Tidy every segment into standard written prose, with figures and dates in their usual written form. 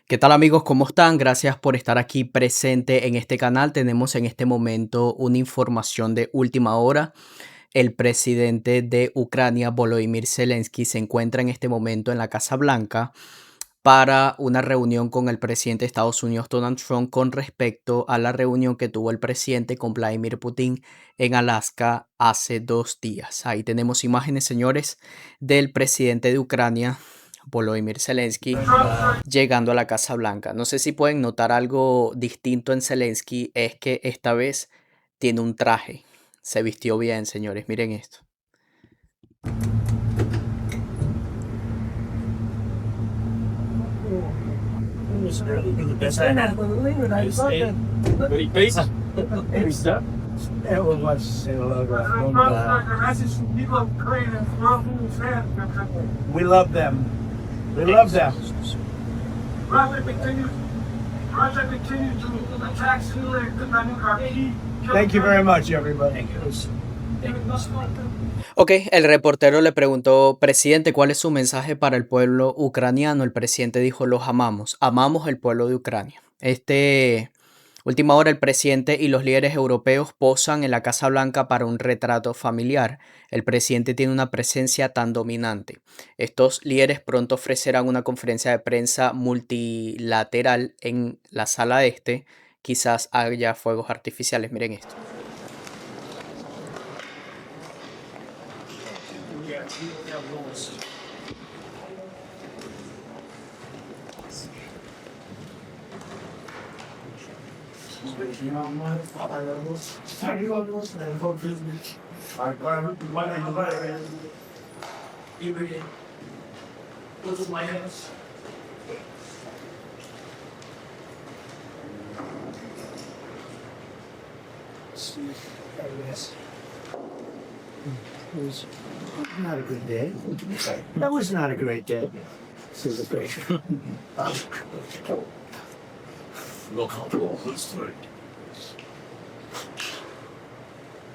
¿Qué tal amigos? ¿Cómo están? Gracias por estar aquí presente en este canal. Tenemos en este momento una información de última hora. El presidente de Ucrania, Volodymyr Zelensky, se encuentra en este momento en la Casa Blanca para una reunión con el presidente de Estados Unidos, Donald Trump, con respecto a la reunión que tuvo el presidente con Vladimir Putin en Alaska hace 2 días. Ahí tenemos imágenes, señores, del presidente de Ucrania, Volodymyr Zelensky, llegando a la Casa Blanca. No sé si pueden notar algo distinto en Zelensky, es que esta vez tiene un traje. Se vistió bien, señores. Miren esto. We love them. We love them. Thank you very much, everybody. Ok, el reportero le preguntó, presidente, ¿cuál es su mensaje para el pueblo ucraniano? El presidente dijo, los amamos el pueblo de Ucrania. Última hora, el presidente y los líderes europeos posan en la Casa Blanca para un retrato familiar. El presidente tiene una presencia tan dominante. Estos líderes pronto ofrecerán una conferencia de prensa multilateral en la sala este. Quizás haya fuegos artificiales. Miren esto. It was not a good day. That was not a great day. Celebration.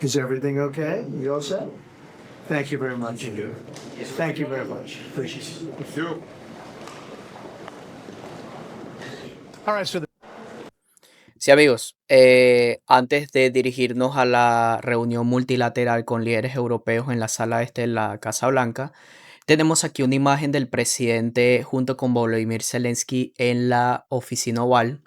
Is everything okay? You all set? Thank you very much. Thank you very much. Appreciate it. All right, so Sí, amigos, antes de dirigirnos a la reunión multilateral con líderes europeos en la sala este de la Casa Blanca, tenemos aquí una imagen del presidente junto con Volodymyr Zelensky en la oficina oval,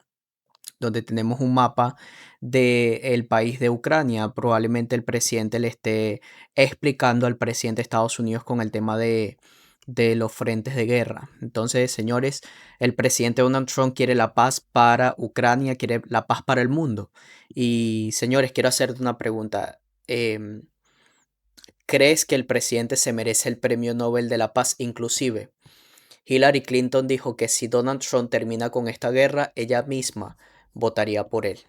donde tenemos un mapa del país de Ucrania. Probablemente el presidente le esté explicando al presidente de Estados Unidos con el tema de los frentes de guerra. Entonces, señores, el presidente Donald Trump quiere la paz para Ucrania, quiere la paz para el mundo. Y, señores, quiero hacerte una pregunta. ¿Crees que el presidente se merece el premio Nobel de la Paz? Inclusive, Hillary Clinton dijo que si Donald Trump termina con esta guerra, ella misma votaría por él.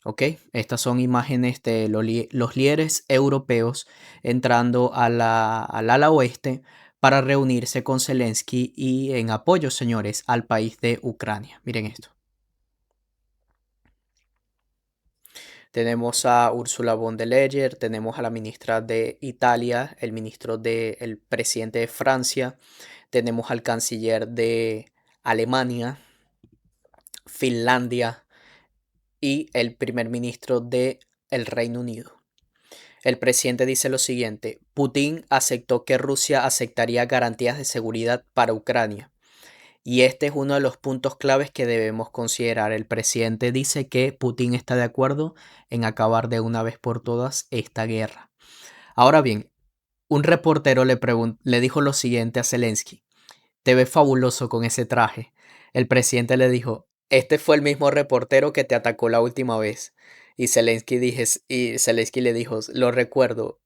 ¿Ok? Estas son imágenes de los líderes europeos entrando al ala oeste para reunirse con Zelensky y en apoyo, señores, al país de Ucrania. Miren esto. Tenemos a Ursula von der Leyen, tenemos a la ministra de Italia, el presidente de Francia, tenemos al canciller de Alemania, Finlandia y el primer ministro de el Reino Unido. El presidente dice lo siguiente: Putin aceptó que Rusia aceptaría garantías de seguridad para Ucrania. Y este es uno de los puntos claves que debemos considerar. El presidente dice que Putin está de acuerdo en acabar de una vez por todas esta guerra. Ahora bien, un reportero le dijo lo siguiente a Zelensky: te ves fabuloso con ese traje. El presidente le dijo: este fue el mismo reportero que te atacó la última vez. Y Zelensky le dijo: lo recuerdo,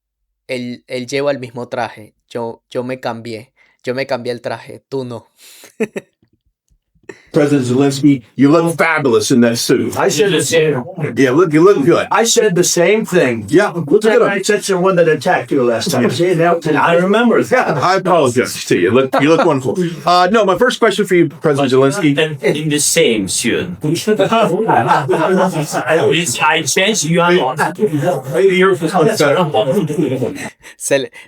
él lleva el mismo traje. Yo me cambié el traje, tú no. President Zelensky, you look fabulous in that suit. I said the same. Yeah, you look good. I said the same thing. Yeah, look That good. I said the one that attacked you last time. See, now I remember. I apologize to you. You look wonderful. No, my first question for you, President Zelensky. And in the same suit. I changed you are not.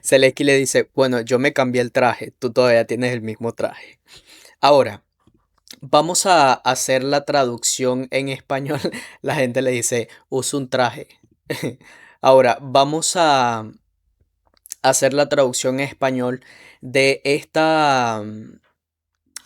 Zelensky le dice: bueno, yo me cambié el traje, tú todavía tienes el mismo traje. Ahora, Vamos a hacer la traducción en español. La gente le dice, usa un traje. Ahora, vamos a hacer la traducción en español de esta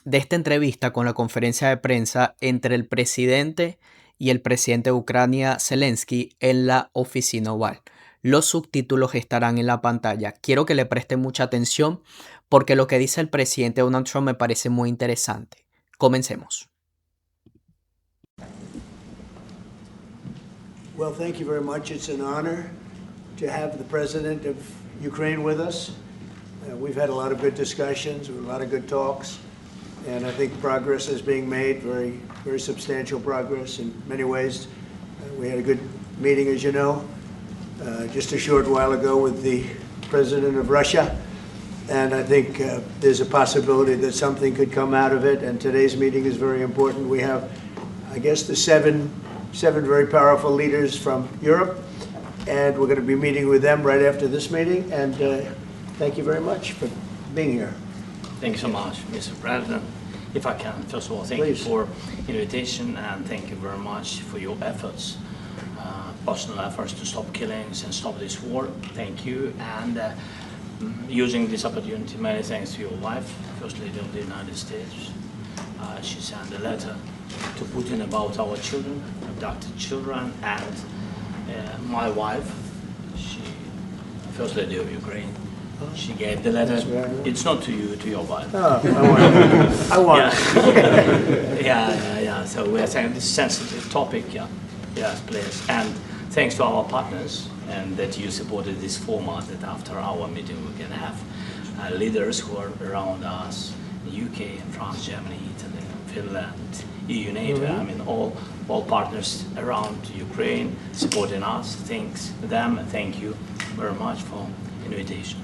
entrevista con la conferencia de prensa entre el presidente y el presidente de Ucrania, Zelensky, en la oficina oval. Los subtítulos estarán en la pantalla. Quiero que le presten mucha atención porque lo que dice el presidente Donald Trump me parece muy interesante. Comencemos. Well, thank you very much. It's an honor to have the president of Ukraine with us. We've had a lot of good discussions, a lot of good talks, and I think progress is being made, very, very substantial progress in many ways. We had a good meeting, as you know, just a short while ago with the president of Russia, and I think there's a possibility that something could come out of it, and today's meeting is very important. We have, I guess, the seven very powerful leaders from Europe, and we're going to be meeting with them right after this meeting, and thank you very much for being here. Thank you so much, Mr. President. If I can, first of all, thank Please. you for invitation and thank you very much for your efforts, personal efforts to stop killings and stop this war. Thank you. And using this opportunity, many thanks to your wife, First Lady of the United States. She sent a letter to Putin about our children, abducted children, and my wife, she, First Lady of Ukraine, she gave the letter. It's not to you, to your wife. Oh, I want it. Yeah. So we're saying this sensitive topic, yeah. Yes, please. And thanks to our partners and that you supported this format that after our meeting we can have leaders who are around us, UK, France, Germany, Italy, Finland, EU, NATO, I mean all partners around Ukraine supporting us. Thanks them and thank you very much for invitation.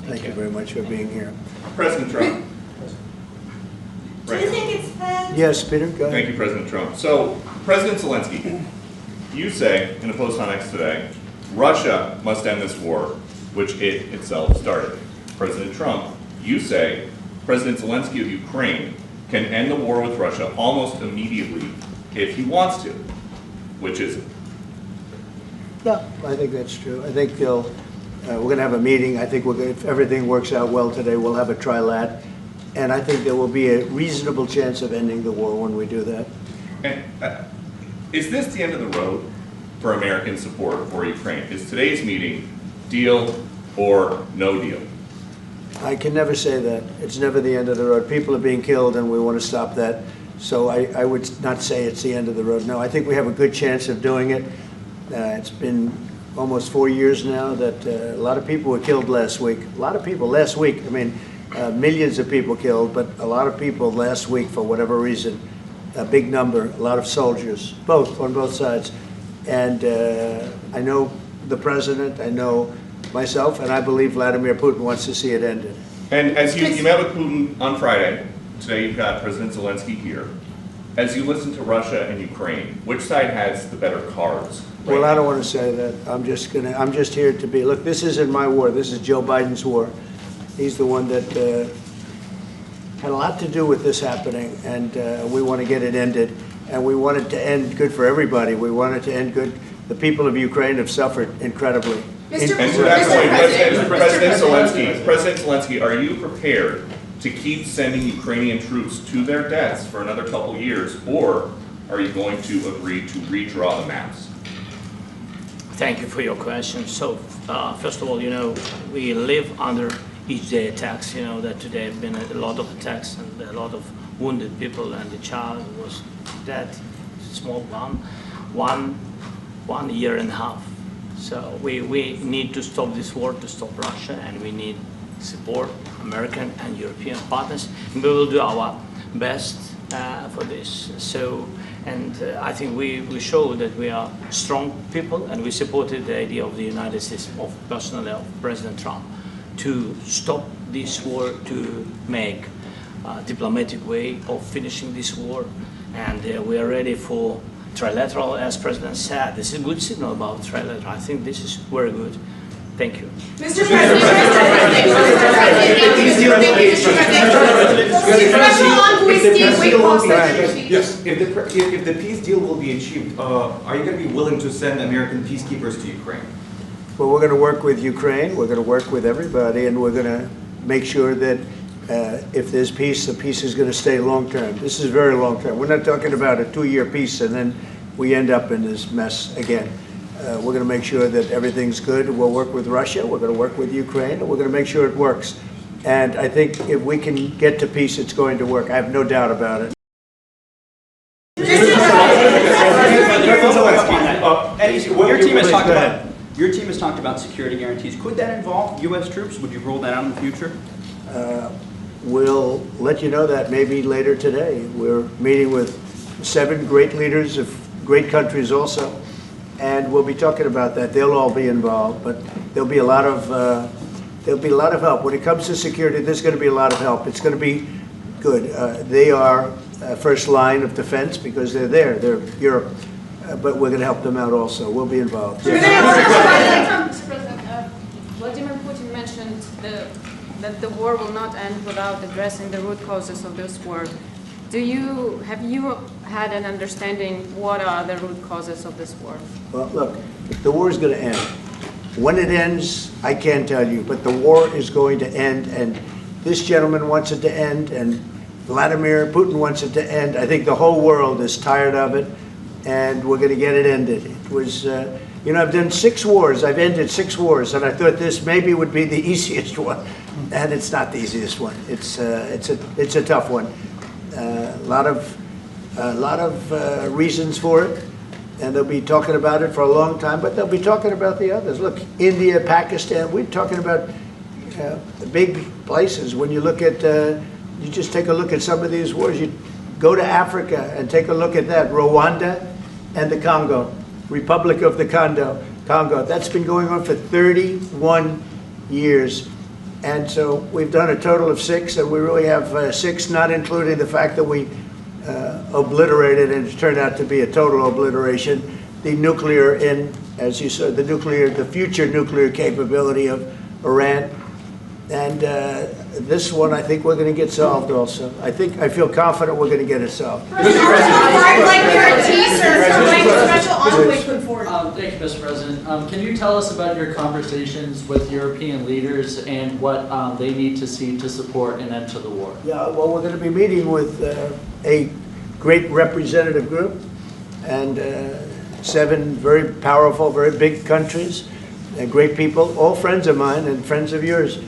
Thank you very much for being here. President Trump. Do you think it's fair? Yes, Peter, go ahead. Thank you, President Trump. So, President Zelensky, you say in a post on X today, Russia must end this war, which it itself started. President Trump, you say President Zelensky of Ukraine can end the war with Russia almost immediately if he wants to, which is it? No, I think that's true. I think we're going to have a meeting. I think if everything works out well today, we'll have a trilat. And I think there will be a reasonable chance of ending the war when we do that. And is this the end of the road for American support for Ukraine? Is today's meeting deal or no deal? I can never say that. It's never the end of the road. People are being killed and we want to stop that. So I would not say it's the end of the road. No, I think we have a good chance of doing it. It's been almost 4 years now that a lot of people were killed last week. A lot of people last week. I mean, millions of people killed, but a lot of people last week for whatever reason. A big number, a lot of soldiers, on both sides. And I know the president, I know myself, and I believe Vladimir Putin wants to see it ended. And as you met with Putin on Friday, today you've got President Zelensky here. As you listen to Russia and Ukraine, which side has the better cards? Right Well, I now? don't want to say that. I'm just here to be, look, this isn't my war. This is Joe Biden's war. He's the one that had a lot to do with this happening, and we want to get it ended. And we want it to end good for everybody. We want it to end good. The people of Ukraine have suffered incredibly. And to that point, President Zelensky, are you prepared to keep sending Ukrainian troops to their deaths for another couple years, or are you going to agree to redraw the maps? Thank you for your question. So, first of all, we live under each day attacks. You know that today have been a lot of attacks and a lot of wounded people, and the child was dead, small one year and a half. So we need to stop this war, to stop Russia, and we need support American and European partners. And we will do our best for this. So, and I think we show that we are strong people, and we supported the idea of the United States, personally of President Trump, to stop this war, to make a diplomatic way of finishing this war. And we are ready for trilateral, as President said. This is a good signal about trilateral. I think this is very good. Thank you. Mr. President, Yes, if the peace deal will be achieved, are you going to be willing to send American peacekeepers to Ukraine? Well, we're going to work with Ukraine, we're going to work with everybody, and we're going to make sure that if there's peace, the peace is going to stay long-term. This is very long-term. We're not talking about a 2-year peace and then we end up in this mess again. We're going to make sure that everything's good. We'll work with Russia, we're going to work with Ukraine, and we're going to make sure it works. And I think if we can get to peace, it's going to work. I have no doubt about it. Your team has talked about security guarantees. Could that involve U.S. troops? Would you roll that out in the future? We'll let you know that maybe later today. We're meeting with 7 great leaders of great countries also, and we'll be talking about that. They'll all be involved, but there'll be a lot of help. When it comes to security, there's going to be a lot of help. It's going to be good. They are first line of defense because they're there. They're Europe. But we're going to help them out also. We'll be involved. Mr. President, Vladimir Putin mentioned that the war will not end without addressing the root causes of this war. Have you had an understanding what are the root causes of this war? Well, look, the war is going to end. When it ends, I can't tell you, but the war is going to end, and this gentleman wants it to end, and Vladimir Putin wants it to end. I think the whole world is tired of it, and we're going to get it ended. It was, I've done 6 wars. I've ended 6 wars, and I thought this maybe would be the easiest one, and it's not the easiest one. It's a tough one. A lot of reasons for it, and they'll be talking about it for a long time. But they'll be talking about the others. Look, India, Pakistan. We're talking about big places. When you look at, you just take a look at some of these wars. You go to Africa and take a look at that. Rwanda and the Congo, Republic of the Congo. That's been going on for 31 years. And so we've done a total of 6, and we really have 6, not including the fact that we obliterated, and it turned out to be a total obliteration, the nuclear, as you said, the future nuclear capability of Iran. And this one, I think we're going to get solved also. I feel confident we're going to get it solved. Thank you, Mr. President. Can you tell us about your conversations with European leaders and what they need to see to support an end to the war? Yeah, well, we're going to be meeting with a great representative group and 7 very powerful, very big countries, and great people, all friends of mine and friends of yours.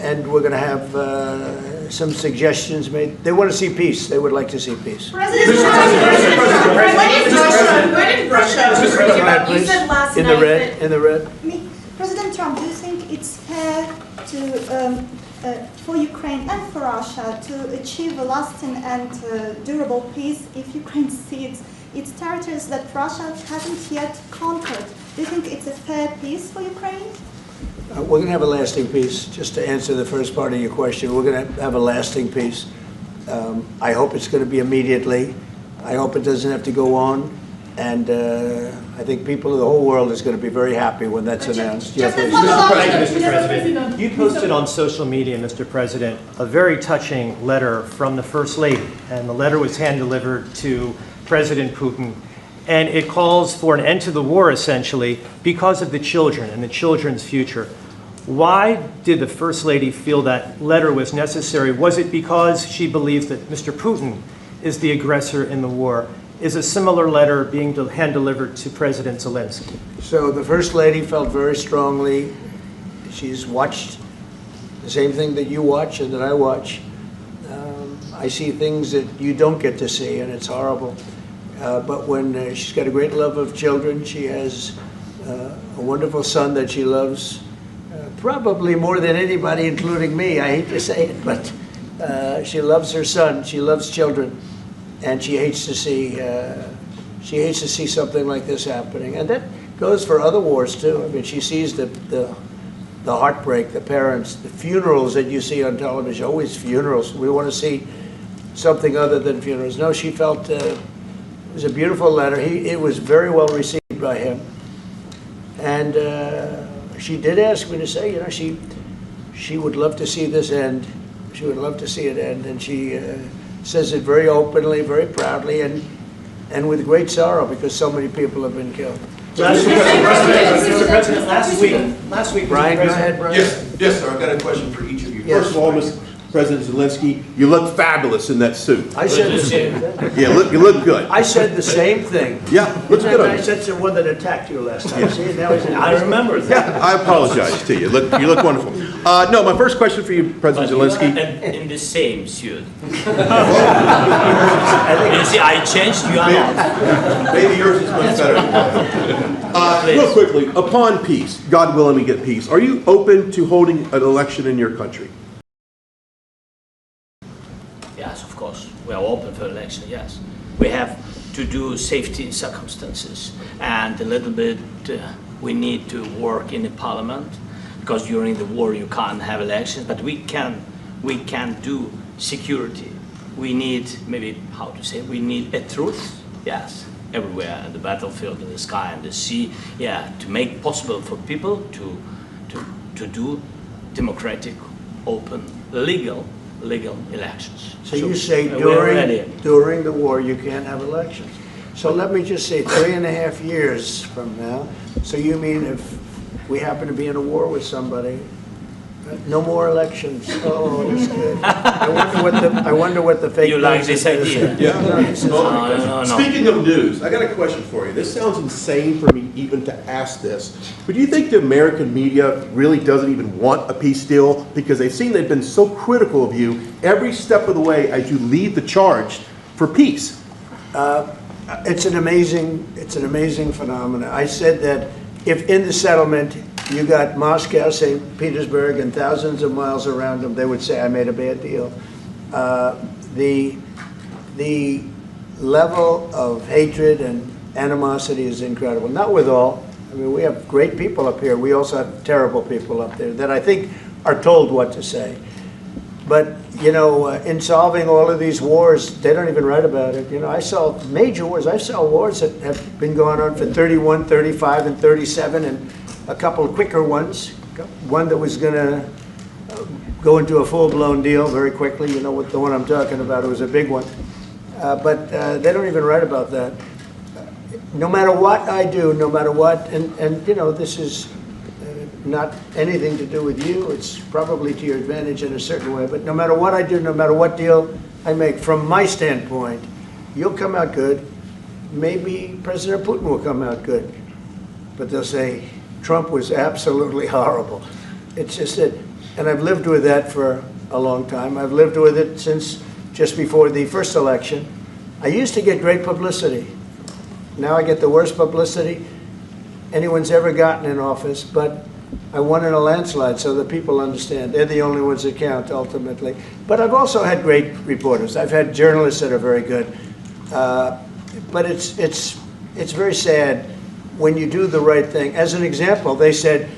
And we're going to have some suggestions made. They want to see peace. They would like to see peace. President You said last in the red. In the red. President Trump, do you think it's fair to for Ukraine and for Russia to achieve a lasting and durable peace if Ukraine cedes its territories that Russia hasn't yet conquered? Do you think it's a fair peace for Ukraine? We're going to have a lasting peace. Just to answer the first part of your question, we're going to have a lasting peace. I hope it's going to be immediately. I hope it doesn't have to go on. And I think people of the whole world is going to be very happy when that's announced. Mr. President, you posted on social media, Mr. President, a very touching letter from the First Lady. And the letter was hand-delivered to President Putin. And it calls for an end to the war, essentially, because of the children and the children's future. Why did the First Lady feel that letter was necessary? Was it because she believes that Mr. Putin is the aggressor in the war? Is a similar letter being hand-delivered to President Zelensky? So the First Lady felt very strongly. She's watched the same thing that you watch and that I watch. I see things that you don't get to see, and it's horrible. But when she's got a great love of children, she has a wonderful son that she loves, probably more than anybody, including me. I hate to say it, but she loves her son. She loves children, and she hates to see something like this happening. And that goes for other wars too. I mean, she sees the heartbreak, the parents, the funerals that you see on television. Always funerals. We want to see something other than funerals. No, she felt. It was a beautiful letter. It was very well received by him. And she did ask me to say, she would love to see this end. She would love to see it end, and she says it very openly, very proudly, and with great sorrow because so many people have been killed. Mr. President, last week, Brian, Mr. go President, ahead, Brian. Yes, sir, I've got a question for each of you. Yes. First of all, Mr. President Zelensky, you look fabulous in that suit. I said the same thing. Yeah, you look good. I said the same thing. Yeah, looks good on I you. said the one that attacked you last time. See, now he's I remember that. Yeah, I apologize to you. You look wonderful. No, my first question for you, President Zelensky. In the same suit. You see, I changed, you are not. Maybe yours is much better than mine. Real quickly, upon peace, God willing we get peace, are you open to holding an election in your country? Yes, of course. We are open for election, yes. We have to do safety circumstances, and a little bit we need to work in the parliament, because during the war you can't have elections, but we can do security. We need, maybe, how to say, we need a truth, yes, everywhere, in the battlefield, in the sky, in the sea, yeah, to make possible for people to do democratic, open, legal elections. So you say we're ready. during the war you can't have elections. So let me just say 3.5 years from now, so you mean if we happen to be in a war with somebody, no more elections? Oh, that's good. I wonder what the fake You like news this is. idea? Yeah. No. Speaking of news, I got a question for you. This sounds insane for me even to ask this, but do you think the American media really doesn't even want a peace deal because they've seen they've been so critical of you every step of the way as you lead the charge for peace? It's an amazing phenomenon. I said that if in the settlement you got Moscow, St. Petersburg, and thousands of miles around them, they would say, I made a bad deal. The level of hatred and animosity is incredible. Not with all. I mean, we have great people up here. We also have terrible people up there that I think are told what to say. But, you know, in solving all of these wars, they don't even write about it. You know, I saw major wars. I saw wars that have been going on for 31, 35, and 37, and a couple of quicker ones. One that was going to go into a full-blown deal very quickly. You know what the one I'm talking about. It was a big one. But they don't even write about that. No matter what I do, no matter what, and you know, this is not anything to do with you. It's probably to your advantage in a certain way. But no matter what I do, no matter what deal I make, from my standpoint, you'll come out good. Maybe President Putin will come out good. But they'll say, Trump was absolutely horrible. It's just that, and I've lived with that for a long time. I've lived with it since just before the first election. I used to get great publicity. Now I get the worst publicity anyone's ever gotten in office, but I won in a landslide, so that people understand. They're the only ones that count, ultimately. But I've also had great reporters. I've had journalists that are very good. But it's very sad when you do the right thing. As an example, they said,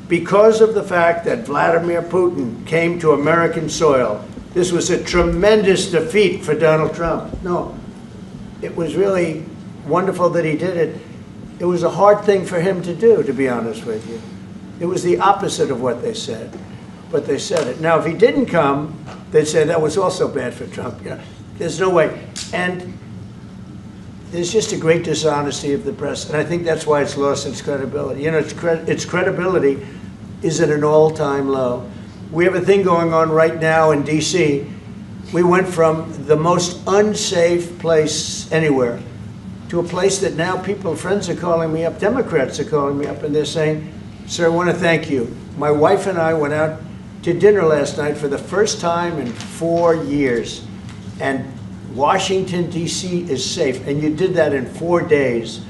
because of the fact that Vladimir Putin came to American soil, this was a tremendous defeat for Donald Trump. No, it was really wonderful that he did it. It was a hard thing for him to do, to be honest with you. It was the opposite of what they said, but they said it. Now, if he didn't come, they'd say that was also bad for Trump. You know, there's no way. And there's just a great dishonesty of the press, and I think that's why it's lost its credibility. You know, its credibility is at an all-time low. We have a thing going on right now in D.C. We went from the most unsafe place anywhere to a place that now friends are calling me up, Democrats are calling me up, and they're saying, sir, I want to thank you. My wife and I went out to dinner last night for the first time in 4 years, and Washington, D.C. is safe, and you did that in 4 days.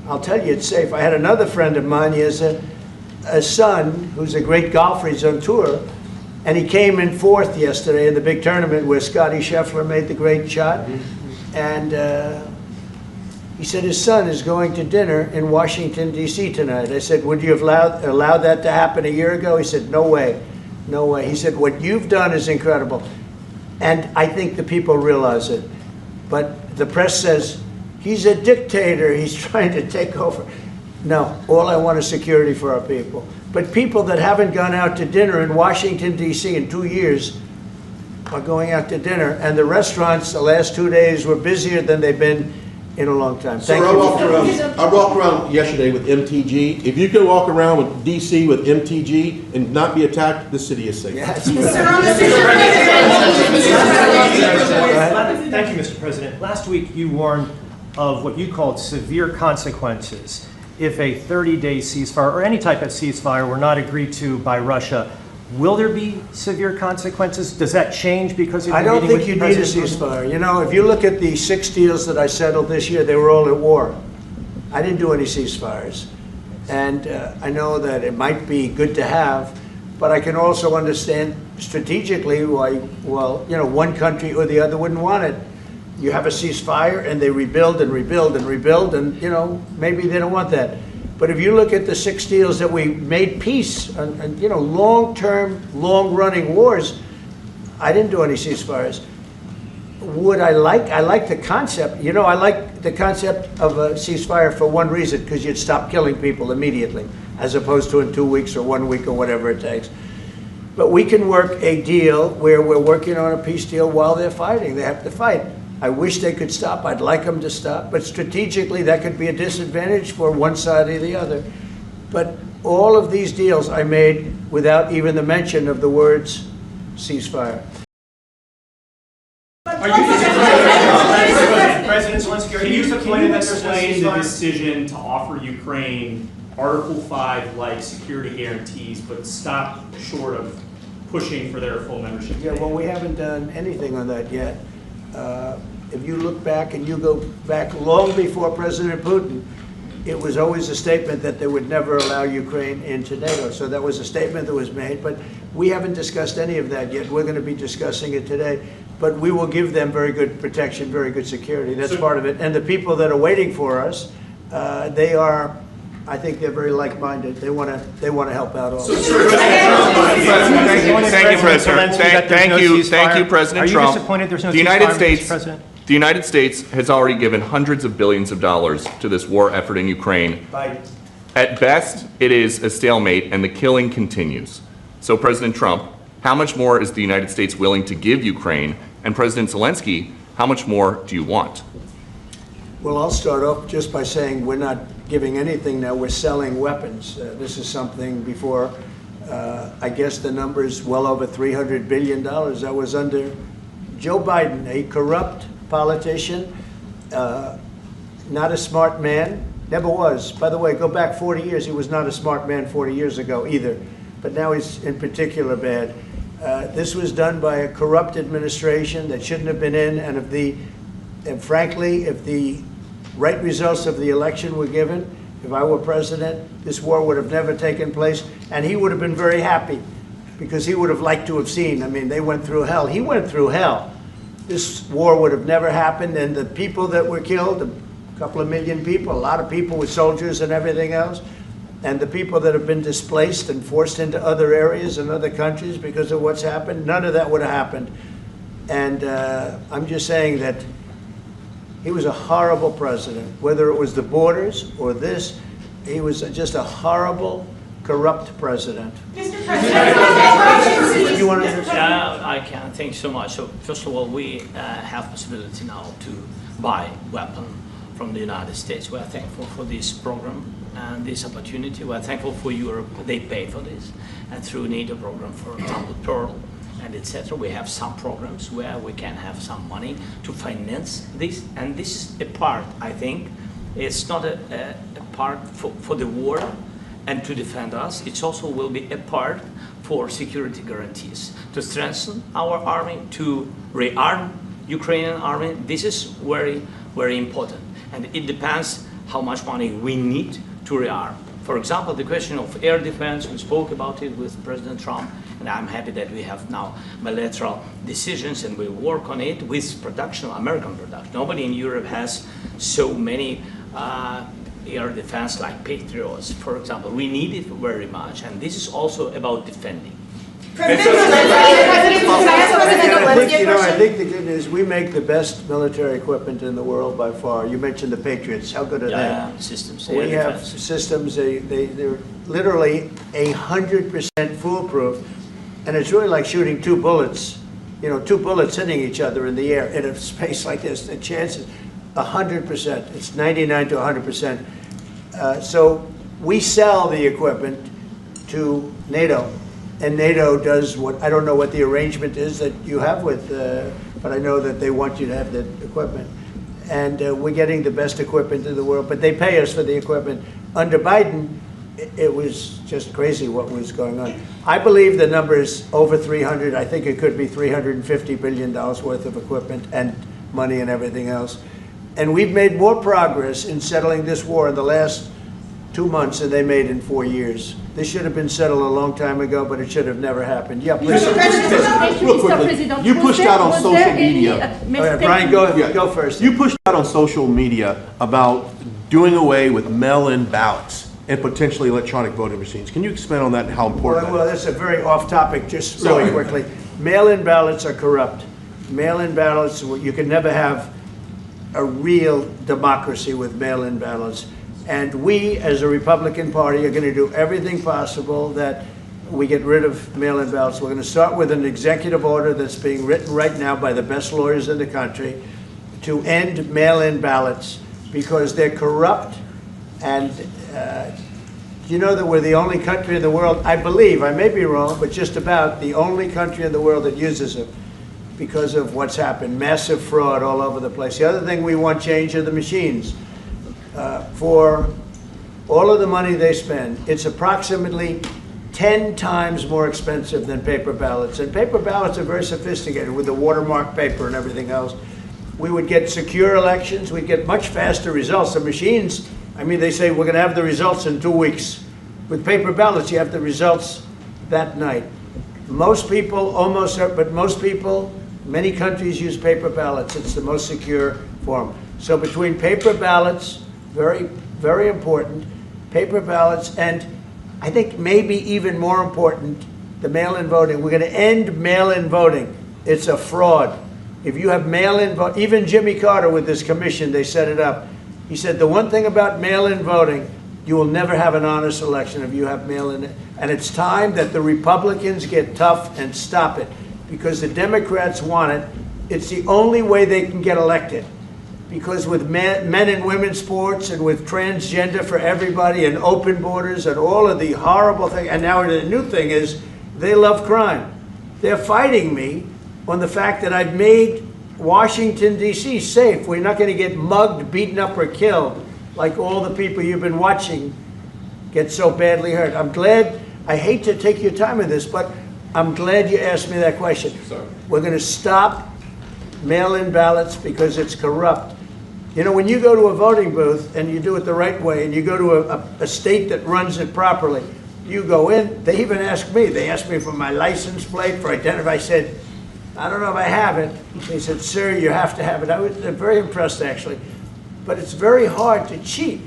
I'll tell you, it's safe. I had another friend of mine, he has a son who's a great golfer, he's on tour, and he came in 4th yesterday in the big tournament where Scotty Scheffler made the great shot, and he said his son is going to dinner in Washington, D.C. tonight. I said, would you have allowed that to happen a year ago? He said, no way, no way. He said, what you've done is incredible. And I think the people realize it. But the press says, he's a dictator, he's trying to take over. No, all I want is security for our people. But people that haven't gone out to dinner in Washington, D.C. in 2 years are going out to dinner, and the restaurants the last 2 days were busier than they've been in a long time. Sir, Thank I you. walked around yesterday with MTG. If you could walk around with DC with MTG and not be attacked, this city is safe. Yeah, it's Thank you, Mr. President. Last week, you warned of what you called severe consequences if a 30-day ceasefire or any type of ceasefire were not agreed to by Russia. Will there be severe consequences? Does that change because of I your don't meeting think you with need a President Putin? ceasefire. You know, if you look at the 6 deals that I settled this year, they were all at war. I didn't do any ceasefires. And I know that it might be good to have, but I can also understand strategically why, well, you know, one country or the other wouldn't want it. You have a ceasefire and they rebuild and rebuild and rebuild, and, you know, maybe they don't want that. But if you look at the 6 deals that we made peace and you know, long-term, long-running wars, I didn't do any ceasefires. Would I like the concept, you know, I like the concept of a ceasefire for one reason, because you'd stop killing people immediately, as opposed to in 2 weeks or 1 week or whatever it takes. But we can work a deal where we're working on a peace deal while they're fighting. They have to fight. I wish they could stop. I'd like them to stop. But strategically, that could be a disadvantage for one side or the other. But all of these deals I made without even the mention of the words ceasefire. President Zelensky, are you Can disappointed you that there's no explain the ceasefire? decision to offer Ukraine Article 5-like security guarantees, but stop short of pushing for their full membership? Yeah, well, we haven't done anything on that yet. If you look back and you go back long before President Putin, it was always a statement that they would never allow Ukraine into NATO. So that was a statement that was made, but we haven't discussed any of that yet. We're going to be discussing it today. But we will give them very good protection, very good security. That's part of it. And the people that are waiting for us, they are, I think they're very like-minded. They want to help out all. Thank you, President. Thank you, President Trump. Are you disappointed there's no The United ceasefire, Mr. States, President? the United States has already given hundreds of billions of dollars to this war effort in Ukraine. At best, it is a stalemate, and the killing continues. So, President Trump, how much more is the United States willing to give Ukraine? And President Zelensky, how much more do you want? Well, I'll start off just by saying we're not giving anything now. We're selling weapons. This is something before, I guess the number is well over $300 billion. That was under Joe Biden, a corrupt politician, not a smart man, never was. By the way, go back 40 years, he was not a smart man 40 years ago either, but now he's in particular bad. This was done by a corrupt administration that shouldn't have been in, and frankly, if the right results of the election were given, if I were president, this war would have never taken place, and he would have been very happy, because he would have liked to have seen. I mean, they went through hell. He went through hell. This war would have never happened, and the people that were killed, a couple of million people, a lot of people with soldiers and everything else, and the people that have been displaced and forced into other areas and other countries because of what's happened, none of that would have happened. And I'm just saying that he was a horrible president, whether it was the borders or this, he was just a horrible, corrupt president. Mr. President, you want to answer? I can. Thank you so much. So first of all, we have possibility now to buy weapon from the United States. We are thankful for this program and this opportunity. We are thankful for Europe. They pay for this, and through NATO program, for example, Pearl and etc. We have some programs where we can have some money to finance this, and this is a part. I think it's not a part for the war and to defend us. It also will be a part for security guarantees, to strengthen our army, to rearm Ukrainian army. This is very, very important. And it depends how much money we need to rearm. For example, the question of air defense, we spoke about it with President Trump, and I'm happy that we have now bilateral decisions and we work on it with production, American production. Nobody in Europe has so many air defense like Patriots, for example. We need it very much, and this is also about defending. President, can I ask a I think the good news, we make the best military equipment in the world by far. You mentioned the Patriots. How good are they? Systems. We have systems, they're literally 100% foolproof, and it's really like shooting two bullets, two bullets hitting each other in the air in a space like this. The chances, 100%, it's 99 to 100%. So we sell the equipment to NATO, and NATO does what, I don't know what the arrangement is that you have with, but I know that they want you to have the equipment. And we're getting the best equipment in the world, but they pay us for the equipment. Under Biden, it was just crazy what was going on. I believe the number is over 300. I think it could be $350 billion worth of equipment and money and everything else. And we've made more progress in settling this war in the last 2 months than they made in 4 years. This should have been settled a long time ago, but it should have never happened. Yeah, please. Real quickly, you pushed out on social media. All right, Brian, go first. You pushed out on social media about doing away with mail-in ballots and potentially electronic voting machines. Can you expand on that and how important Well, that's a very off-topic, just really quickly. Mail-in ballots are corrupt. Mail-in ballots, you can never have a real democracy with mail-in ballots. And we, as a Republican Party, are going to do everything possible that we get rid of mail-in ballots. We're going to start with an executive order that's being written right now by the best lawyers in the country to end mail-in ballots because they're corrupt. And you know that we're the only country in the world, I believe, I may be wrong, but just about the only country in the world that uses them because of what's happened. Massive fraud all over the place. The other thing we want change are the machines. For all of the money they spend, it's approximately 10 times more expensive than paper ballots. And paper ballots are very sophisticated with the watermark paper and everything else. We would get secure elections. We'd get much faster results. The machines, I mean, they say we're going to have the results in 2 weeks. With paper ballots, you have the results that night. Most people, but most people, many countries use paper ballots. It's the most secure form. So between paper ballots, very, very important, paper ballots, and I think maybe even more important, the mail-in voting. We're going to end mail-in voting. It's a fraud. If you have mail-in vote, even Jimmy Carter with this commission, they set it up. He said the one thing about mail-in voting, you will never have an honest election if you have mail-in. And it's time that the Republicans get tough and stop it because the Democrats want it. It's the only way they can get elected. Because with men and women's sports and with transgender for everybody and open borders and all of the horrible things, and now the new thing is they love crime. They're fighting me on the fact that I've made Washington, D.C. safe. We're not going to get mugged, beaten up, or killed like all the people you've been watching get so badly hurt. I'm glad, I hate to take your time with this, but I'm glad you asked me that question. Sorry. We're going to stop mail-in ballots because it's corrupt. You know, when you go to a voting booth and you do it the right way and you go to a state that runs it properly, you go in, they even ask me, they asked me for my license plate, for identity. I said, I don't know if I have it. They said, sir, you have to have it. I was very impressed, actually. But it's very hard to cheat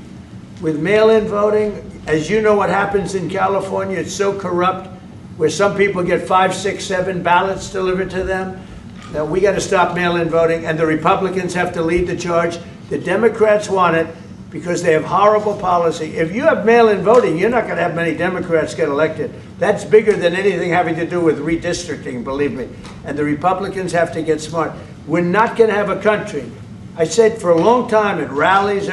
with mail-in voting. As you know what happens in California, it's so corrupt, where some people get 5, 6, 7 ballots delivered to them. Now, we got to stop mail-in voting, and the Republicans have to lead the charge. The Democrats want it because they have horrible policy. If you have mail-in voting, you're not going to have many Democrats get elected. That's bigger than anything having to do with redistricting, believe me. And the Republicans have to get smart. We're not going to have a country. I said for a long time at rallies,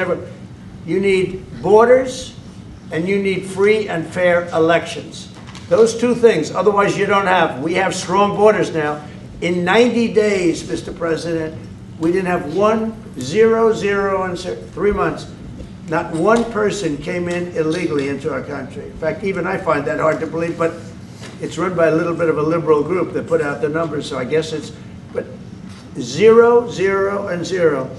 you need borders and you need free and fair elections. Those two things, otherwise you don't have. We have strong borders now. In 90 days, Mr. President, we didn't have 0 in 3 months. Not one person came in illegally into our country. In fact, even I find that hard to believe, but it's run by a little bit of a liberal group that put out the numbers, so I guess it's, but 0, 0, and 0.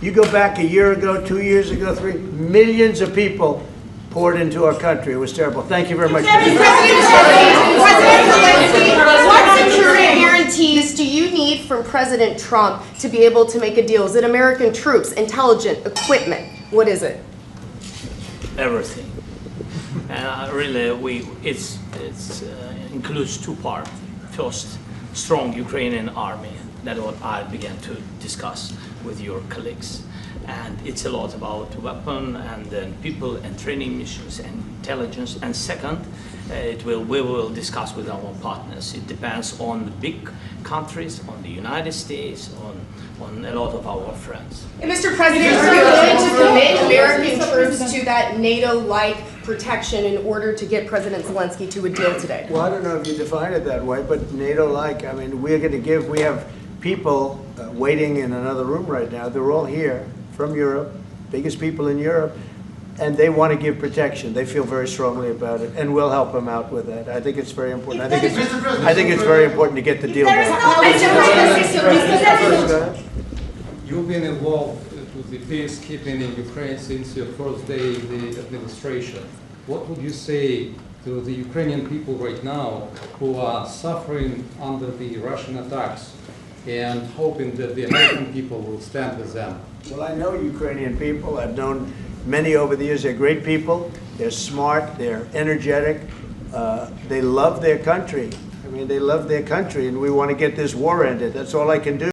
You go back a year ago, 2 years ago, 3 millions of people poured into our country. It was terrible. Thank you very much. What security guarantees do you need from President Trump to be able to make a deal? Is it American troops, intelligence, equipment? What is it? Everything. And really, it includes two parts. First, strong Ukrainian army. That's what I began to discuss with your colleagues. And it's a lot about weapon and then people and training missions and intelligence. And second, we will discuss with our partners. It depends on the big countries, on the United States, on a lot of our friends. And Mr. President, are you willing to commit American troops to that NATO-like protection in order to get President Zelensky to a deal today? Well, I don't know if you define it that way, but NATO-like, I mean, we have people waiting in another room right now. They're all here from Europe, biggest people in Europe, and they want to give protection. They feel very strongly about it, and we'll help them out with that. I think it's very important. I think it's very important to get the deal done. You've been involved with the peacekeeping in Ukraine since your first day in the administration. What would you say to the Ukrainian people right now who are suffering under the Russian attacks and hoping that the American people will stand with them? Well, I know Ukrainian people. I've known many over the years. They're great people. They're smart. They're energetic. They love their country. I mean, they love their country, and we want to get this war ended. That's all I can do.